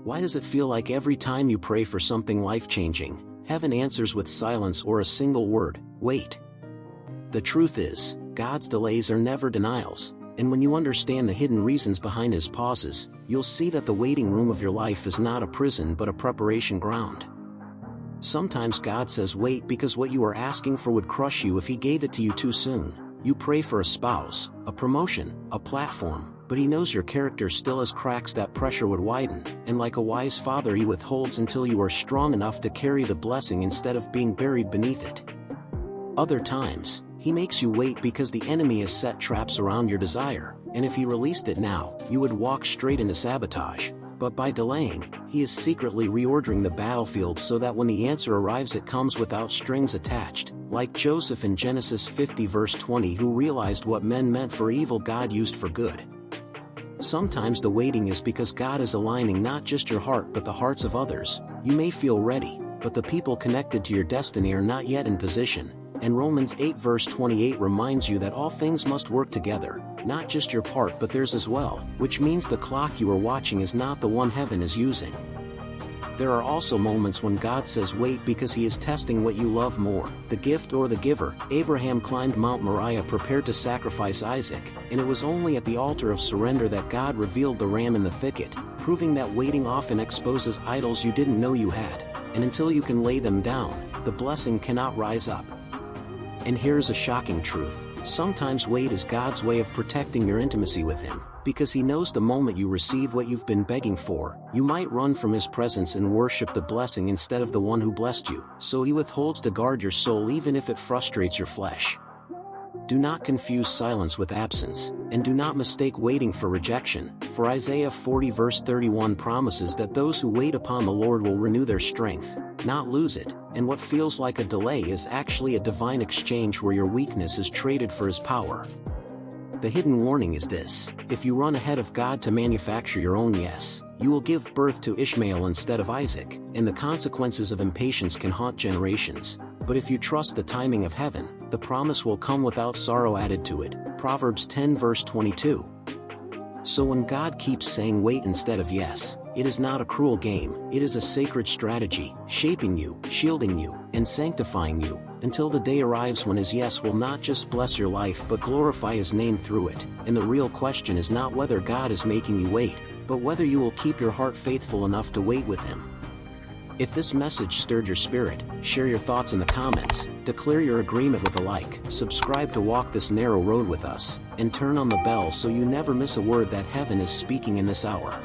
Why does it feel like every time you pray for something life-changing, heaven answers with silence or a single word, wait? The truth is, God's delays are never denials, and when you understand the hidden reasons behind His pauses, you'll see that the waiting room of your life is not a prison but a preparation ground. Sometimes God says wait because what you are asking for would crush you if He gave it to you too soon. You pray for a spouse, a promotion, a platform, but He knows your character still has cracks that pressure would widen, and like a wise father He withholds until you are strong enough to carry the blessing instead of being buried beneath it. Other times, He makes you wait because the enemy has set traps around your desire, and if He released it now, you would walk straight into sabotage. But by delaying, He is secretly reordering the battlefield so that when the answer arrives it comes without strings attached, like Joseph in Genesis 50 verse 20 who realized what men meant for evil God used for good. Sometimes the waiting is because God is aligning not just your heart but the hearts of others. You may feel ready, but the people connected to your destiny are not yet in position. And Romans 8 verse 28 reminds you that all things must work together, not just your part but theirs as well, which means the clock you are watching is not the one heaven is using. There are also moments when God says wait because He is testing what you love more, the gift or the giver. Abraham climbed Mount Moriah prepared to sacrifice Isaac, and it was only at the altar of surrender that God revealed the ram in the thicket, proving that waiting often exposes idols you didn't know you had, and until you can lay them down, the blessing cannot rise up. And here's a shocking truth. Sometimes wait is God's way of protecting your intimacy with Him, because He knows the moment you receive what you've been begging for, you might run from His presence and worship the blessing instead of the one who blessed you, so He withholds to guard your soul even if it frustrates your flesh. Do not confuse silence with absence, and do not mistake waiting for rejection, for Isaiah 40 verse 31 promises that those who wait upon the Lord will renew their strength, not lose it, and what feels like a delay is actually a divine exchange where your weakness is traded for His power. The hidden warning is this: if you run ahead of God to manufacture your own yes, you will give birth to Ishmael instead of Isaac, and the consequences of impatience can haunt generations. But if you trust the timing of heaven, the promise will come without sorrow added to it. Proverbs 10 verse 22. So when God keeps saying wait instead of yes, it is not a cruel game, it is a sacred strategy, shaping you, shielding you, and sanctifying you, until the day arrives when His yes will not just bless your life but glorify His name through it. And the real question is not whether God is making you wait, but whether you will keep your heart faithful enough to wait with Him. If this message stirred your spirit, share your thoughts in the comments, declare your agreement with a like, subscribe to walk this narrow road with us, and turn on the bell so you never miss a word that heaven is speaking in this hour.